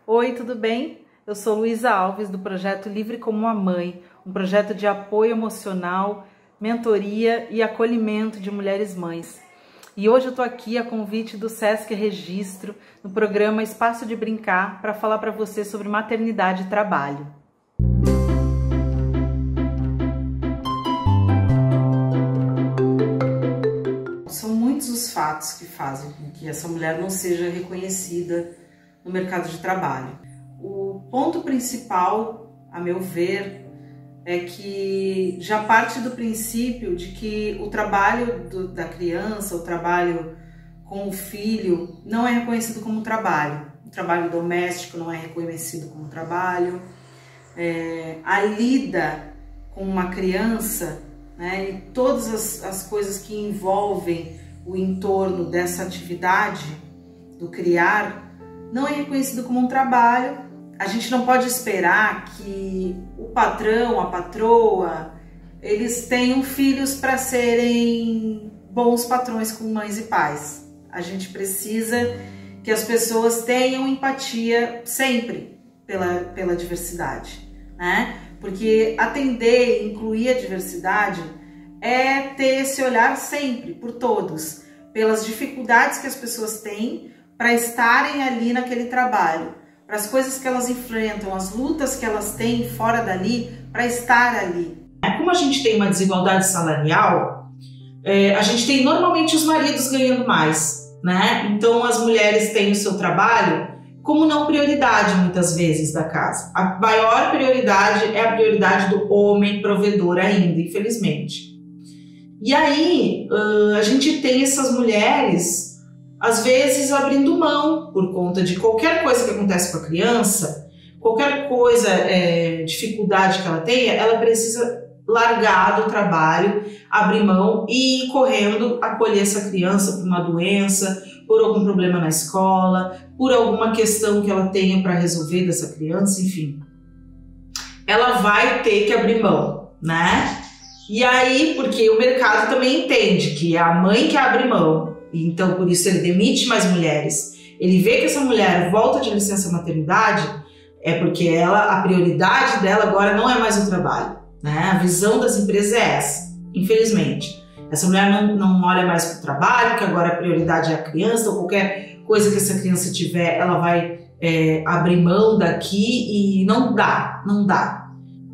Oi, tudo bem? Eu sou Luísa Alves, do projeto Livre como uma Mãe, um projeto de apoio emocional, mentoria e acolhimento de mulheres mães. E hoje eu estou aqui a convite do Sesc Registro, no programa Espaço de Brincar, para falar para você sobre maternidade e trabalho. São muitos os fatos que fazem com que essa mulher não seja reconhecida no mercado de trabalho. O ponto principal, a meu ver, é que já parte do princípio de que o trabalho da criança, o trabalho com o filho, não é reconhecido como trabalho. O trabalho doméstico não é reconhecido como trabalho. A lida com uma criança, né, e todas as coisas que envolvem o entorno dessa atividade do criar, não é reconhecido como um trabalho. A gente não pode esperar que o patrão, a patroa, eles tenham filhos para serem bons patrões com mães e pais. A gente precisa que as pessoas tenham empatia sempre pela diversidade, né? Porque atender e incluir a diversidade é ter esse olhar sempre por todos, pelas dificuldades que as pessoas têm para estarem ali naquele trabalho, para as coisas que elas enfrentam, as lutas que elas têm fora dali, para estar ali. Como a gente tem uma desigualdade salarial, a gente tem normalmente os maridos ganhando mais, né? Então as mulheres têm o seu trabalho como não prioridade muitas vezes da casa. A maior prioridade é a prioridade do homem provedor ainda, infelizmente. E aí a gente tem essas mulheres às vezes abrindo mão por conta de qualquer coisa que acontece com a criança, qualquer coisa, dificuldade que ela tenha, ela precisa largar do trabalho, abrir mão e ir correndo acolher essa criança por uma doença, por algum problema na escola, por alguma questão que ela tenha para resolver dessa criança, enfim. Ela vai ter que abrir mão, né? E aí, porque o mercado também entende que é a mãe que abre mão, então por isso ele demite mais mulheres. Ele vê que essa mulher volta de licença maternidade, é porque a prioridade dela agora não é mais o trabalho, né? A visão das empresas é essa, infelizmente. Essa mulher não olha mais para o trabalho, que agora a prioridade é a criança, ou qualquer coisa que essa criança tiver, ela vai abrir mão daqui e não dá.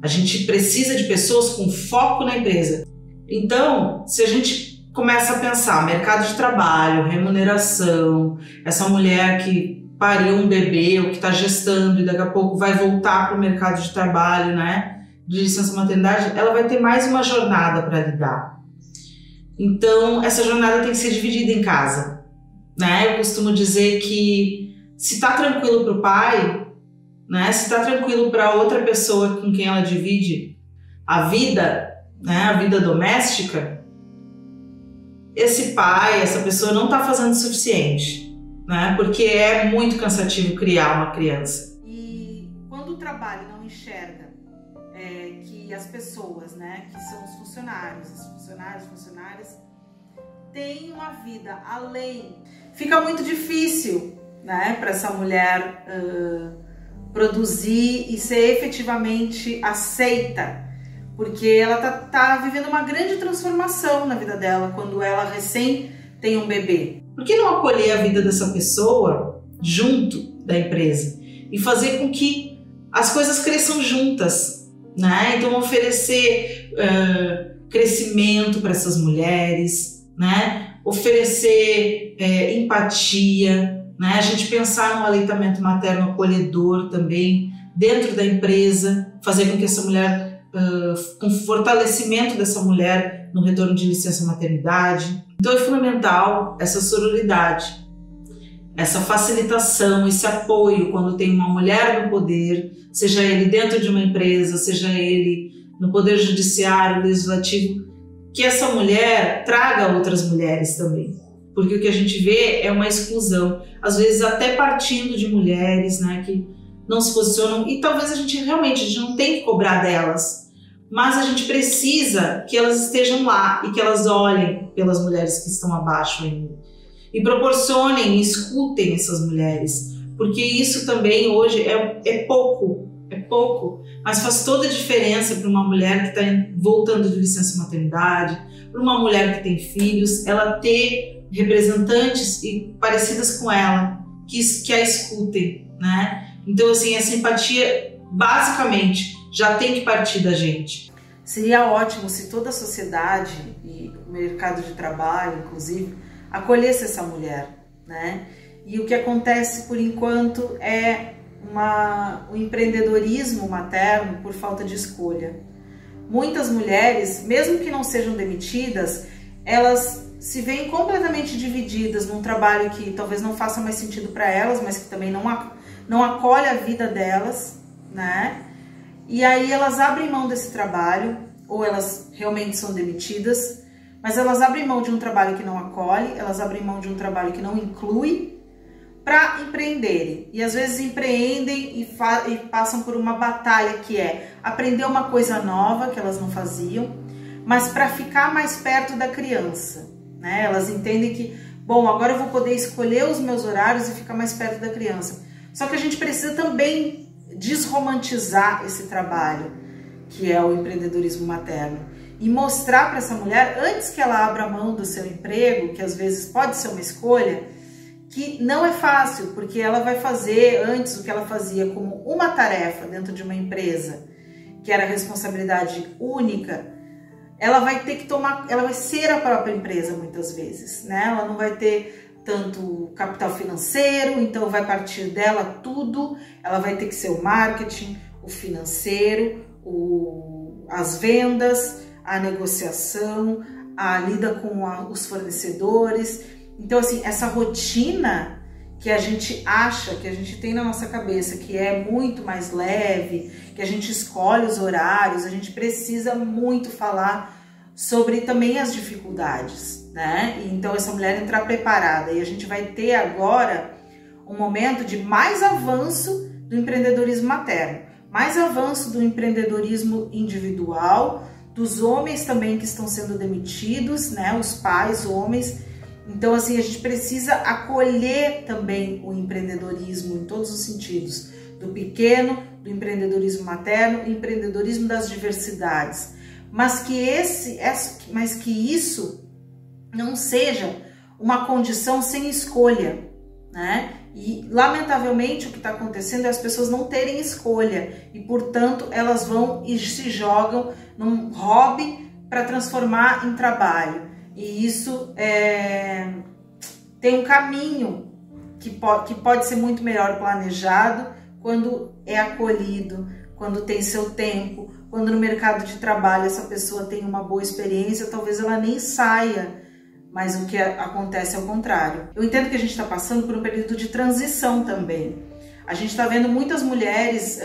A gente precisa de pessoas com foco na empresa. Então, se a gente começa a pensar mercado de trabalho, remuneração, essa mulher que pariu um bebê ou que está gestando e daqui a pouco vai voltar para o mercado de trabalho, né, de licença maternidade, ela vai ter mais uma jornada para lidar. Então, essa jornada tem que ser dividida em casa, né? Eu costumo dizer que se está tranquilo para o pai, né, se está tranquilo para outra pessoa com quem ela divide a vida, né, a vida doméstica, esse pai, essa pessoa não está fazendo o suficiente, né, porque é muito cansativo criar uma criança. E quando o trabalho não enxerga que as pessoas, né, que são os funcionários, funcionárias, têm uma vida além, fica muito difícil, né, para essa mulher produzir e ser efetivamente aceita, porque ela tá vivendo uma grande transformação na vida dela quando ela recém tem um bebê. Por que não acolher a vida dessa pessoa junto da empresa e fazer com que as coisas cresçam juntas, né? Então oferecer crescimento para essas mulheres, né? Oferecer empatia, né? A gente pensar no aleitamento materno acolhedor também dentro da empresa, fazer com que essa mulher, com fortalecimento dessa mulher no retorno de licença maternidade. Então é fundamental essa sororidade, essa facilitação, esse apoio quando tem uma mulher no poder, seja ele dentro de uma empresa, seja ele no poder judiciário, legislativo, que essa mulher traga outras mulheres também. Porque o que a gente vê é uma exclusão, às vezes até partindo de mulheres, né, que não se posicionam, e talvez a gente não tem que cobrar delas, mas a gente precisa que elas estejam lá e que elas olhem pelas mulheres que estão abaixo ainda, e proporcionem, escutem essas mulheres, porque isso também hoje é pouco, mas faz toda a diferença para uma mulher que está voltando de licença maternidade, para uma mulher que tem filhos, ela ter representantes parecidas com ela, que a escutem, né? Então, assim, essa empatia, basicamente, já tem que partir da gente. Seria ótimo se toda a sociedade e o mercado de trabalho, inclusive, acolhesse essa mulher, né? E o que acontece, por enquanto, é o empreendedorismo materno por falta de escolha. Muitas mulheres, mesmo que não sejam demitidas, elas se veem completamente divididas num trabalho que talvez não faça mais sentido para elas, mas que também não acolhe a vida delas, né? E aí elas abrem mão desse trabalho, ou elas realmente são demitidas, mas elas abrem mão de um trabalho que não acolhe, elas abrem mão de um trabalho que não inclui, para empreenderem. E às vezes empreendem e passam por uma batalha que é aprender uma coisa nova que elas não faziam, mas para ficar mais perto da criança, né? Elas entendem que, bom, agora eu vou poder escolher os meus horários e ficar mais perto da criança. Só que a gente precisa também desromantizar esse trabalho, que é o empreendedorismo materno, e mostrar para essa mulher, antes que ela abra mão do seu emprego, que às vezes pode ser uma escolha, que não é fácil, porque ela vai fazer antes o que ela fazia como uma tarefa dentro de uma empresa, que era responsabilidade única. Ela vai ter que tomar, ela vai ser a própria empresa muitas vezes, né? Ela não vai ter tanto capital financeiro, então vai partir dela tudo. Ela vai ter que ser o marketing, o financeiro, as vendas, a negociação, a lida com os fornecedores. Então, assim, essa rotina que a gente acha, que a gente tem na nossa cabeça, que é muito mais leve, que a gente escolhe os horários, a gente precisa muito falar sobre também as dificuldades, né? E então, essa mulher entrar preparada. E a gente vai ter agora um momento de mais avanço do empreendedorismo materno, mais avanço do empreendedorismo individual, dos homens também que estão sendo demitidos, né? Os pais, homens. Então, assim, a gente precisa acolher também o empreendedorismo em todos os sentidos, do pequeno, do empreendedorismo materno, o empreendedorismo das diversidades, mas que isso não seja uma condição sem escolha, né? E, lamentavelmente, o que está acontecendo é as pessoas não terem escolha e, portanto, elas vão e se jogam num hobby para transformar em trabalho. E isso tem um caminho que pode ser muito melhor planejado quando é acolhido, quando tem seu tempo, quando no mercado de trabalho essa pessoa tem uma boa experiência, talvez ela nem saia, mas o que acontece é o contrário. Eu entendo que a gente está passando por um período de transição também. A gente está vendo muitas mulheres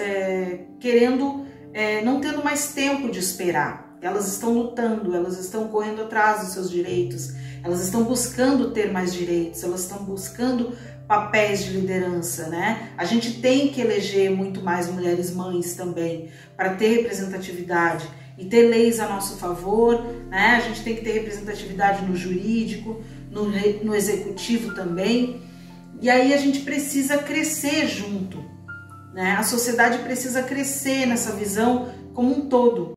não tendo mais tempo de esperar. Elas estão lutando, elas estão correndo atrás dos seus direitos, elas estão buscando ter mais direitos, elas estão buscando papéis de liderança, né? A gente tem que eleger muito mais mulheres mães também, para ter representatividade e ter leis a nosso favor, né? A gente tem que ter representatividade no jurídico, no executivo também, e aí a gente precisa crescer junto, né? A sociedade precisa crescer nessa visão como um todo.